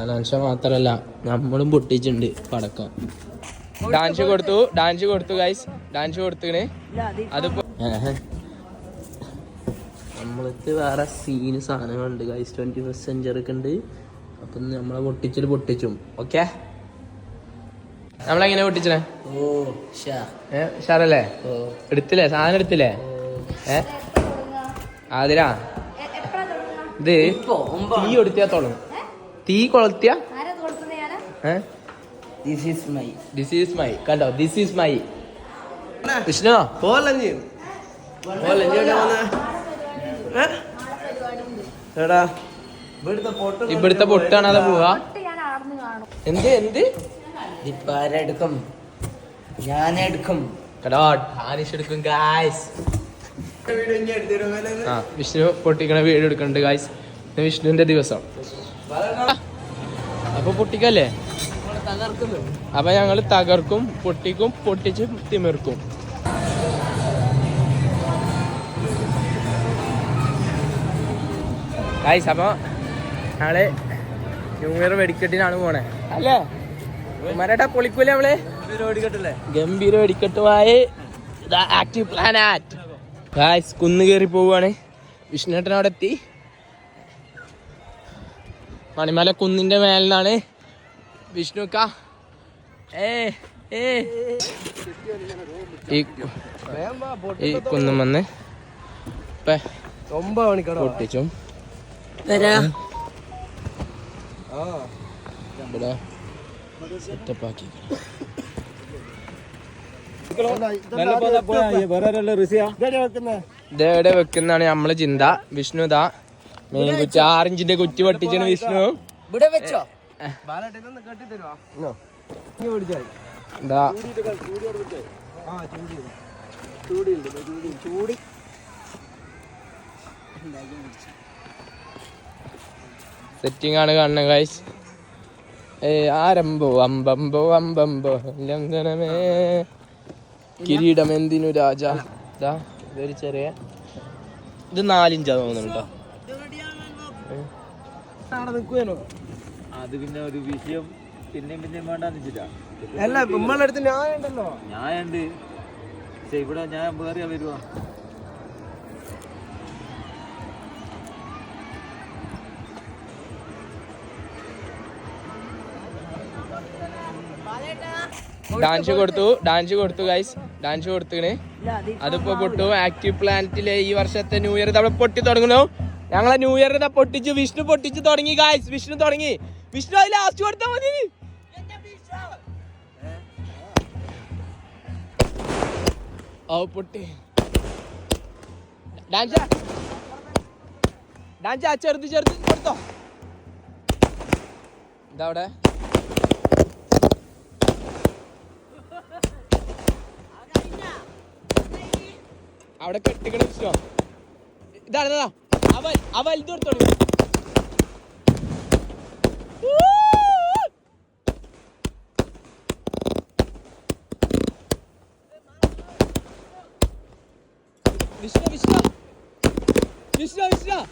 അനാൻഷ മാത്രല്ല നമ്മളും പൊട്ടിച്ചിട്ടുണ്ട് പടക്കം. ഡാൻസ് കൊടുത്തു ഗൈസ്, ഡാൻസ് കൊടുത്തിണ്. അതിപ്പോ നമ്മൾക്ക് വേറെ സീന് സാധനങ്ങളുണ്ട് ഗൈസ്. 21st സെഞ്ചുറി ഒക്കെ ഉണ്ട്. അപ്പൊ നമ്മളെ പൊട്ടിച്ചും. ഓക്കെ, നമ്മളെങ്ങനെ പൊട്ടിച്ചേ? ഷാറല്ലേ എടുത്തില്ലേ? സാധനം എടുത്തില്ലേ? ആതിരാ ഇത് തീ കൊടുത്തിയാ തുടങ്ങും. തീ കൊളുത്തിയ ദിസ് ഈസ് മൈ കണ്ടോ, ദിസ് ഈസ് മൈ വിഷ്ണു. ഇവിടുത്തെ പൊട്ടാണ് അത് പോവാ. എന്ത് ഞാനെടുക്കും ഗായ്സ്. വിഷ്ണു പൊട്ടിക്കണ വീഡിയോ എടുക്കണ്ട് ഗായ്സ്. വിഷ്ണുവിന്റെ ദിവസം. അപ്പൊ പൊട്ടിക്കല്ലേ? അപ്പൊ ഞങ്ങള് തകർക്കും, പൊട്ടിച്ച് തിമിർക്കും. ഗായ്സ് അപ്പൊ ഞങ്ങള് ന്യൂ ഇയർ വെടിക്കെട്ടിനാണ് പോണേ അല്ലേ? മരട്ടാ പൊളിക്കൂലേ നമ്മള്? ഗംഭീര വെടിക്കെട്ടുമായി ആക്റ്റീവ് പ്ലാനാറ്റ്. ഗായ്സ് കുന്ന് കയറി പോവാണ്. വിഷ്ണുട്ടൻ അവിടെ എത്തി. മണിമല കുന്നിന്റെ മേലിനാണ് വിഷ്ണുക്ക. ഈ കുന്നും വന്ന് പൊട്ടിച്ചും ഇവിടെ സെറ്റപ്പാക്കി. ഇതെവിടെ വെക്കുന്നാണ് നമ്മള് ചിന്ത. വിഷ്ണു ഇതാ മെയിൻ കുറ്റി 6 ഇഞ്ചിന്റെ കുറ്റി പൊട്ടിച്ചാണ് വിഷ്ണു. സെറ്റിംഗ് ആണ് കാണുന്നത് ഗൈസ്. ആരംഭോ അമ്പമ്പോ ലംഘനമേ കിരീടം എന്തിനു രാജ. ഇതൊരു ചെറിയ ഇത് 4 ഇഞ്ചാ തോന്നുന്നുണ്ടോ? അത് പിന്നെ ഒരു വിഷയം പിന്നെയും വേണ്ടാന്ന് വെച്ചിട്ടാ. ഞാനുണ്ട്, പക്ഷെ ഇവിടെ ഞാൻ വേറെ വരുവാ. ഡാൻസ് കൊടുത്തു ഗൈസ്, ഡാൻസ് കൊടുത്തിണ്. അതിപ്പോ പൊട്ടു. ആക്റ്റീവ് പ്ലാനറ്റിലെ ഈ വർഷത്തെ ന്യൂ ഇയർ അവിടെ പൊട്ടി തുടങ്ങുന്നു. ഞങ്ങളെ ന്യൂ ഇയർ പൊട്ടിച്ചു. വിഷ്ണു പൊട്ടിച്ചു തുടങ്ങി ഗൈസ്. വിഷ്ണു അത് ലാസ്റ്റ് കൊടുത്താ മതി. പൊട്ടി ഡാൻസ് ചെറുത് കൊടുത്തോ. എന്താ അവിടെ അവിടെ കെട്ടിക്കണ വിഷ്ണു. ഇതാണ് അവൽ ഇത് കൊടുത്തോളൂ. വിഷ്ണു കൊടുക്കണം.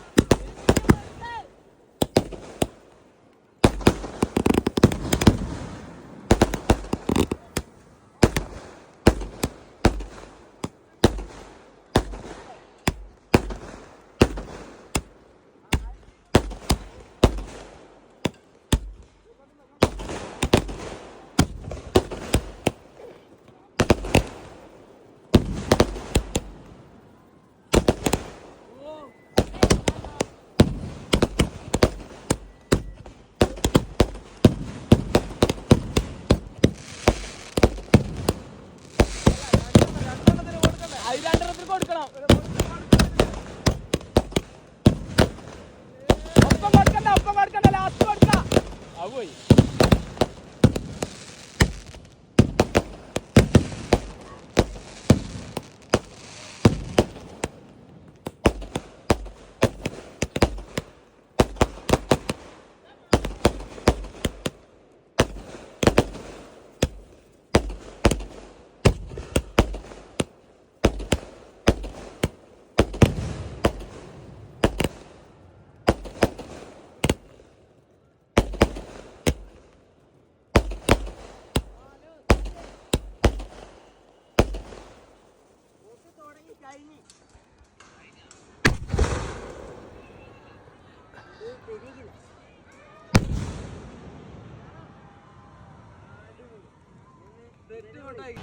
ഒപ്പം കൊടുക്കണ്ട ലാസ്റ്റ് കൊടുക്കാം. പോയി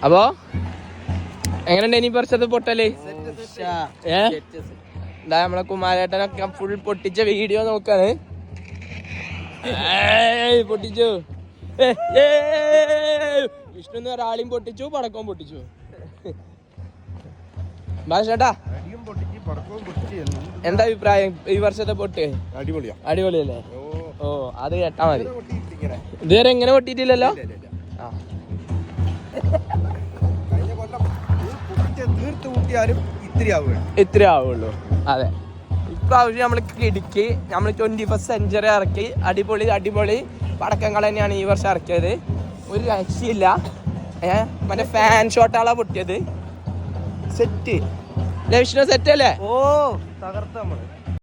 അപ്പോ എങ്ങനെയുണ്ട് ഇനി വർഷത്തെ പൊട്ടല് എന്താ നമ്മളെ കുമാരേട്ടനൊക്കെ ഫുൾ പൊട്ടിച്ച വീഡിയോ നോക്കാണ്. പൊട്ടിച്ചു വിഷ്ണു ഒരാളെയും പൊട്ടിച്ചു, പടക്കവും പൊട്ടിച്ചു. ഭാഷേട്ടാ എന്താ അഭിപ്രായം ഈ വർഷത്തെ പൊട്ട്? അടിപൊളിയല്ലേ? ഓ അത് കേട്ടാ മതി. ഇതുവരെ എങ്ങനെ പൊട്ടിയിട്ടില്ലല്ലോ. ഇത്രേ ആവുള്ളൂ. അതെ, ഇപ്രാവശ്യം നമ്മൾ കിടുക്കി നമ്മൾ 21st സെഞ്ചുറി ഇറക്കി. അടിപൊളി പടക്കങ്ങൾ തന്നെയാണ് ഈ വർഷം ഇറക്കിയത്. ഒരു രക്ഷയില്ല. മറ്റേ ഫാൻ ഷോട്ടാളാ പൊട്ടിയത്. സെറ്റ് വിഷ്ണു, സെറ്റ് അല്ലേ? ഓ തകർത്ത നമ്മള്.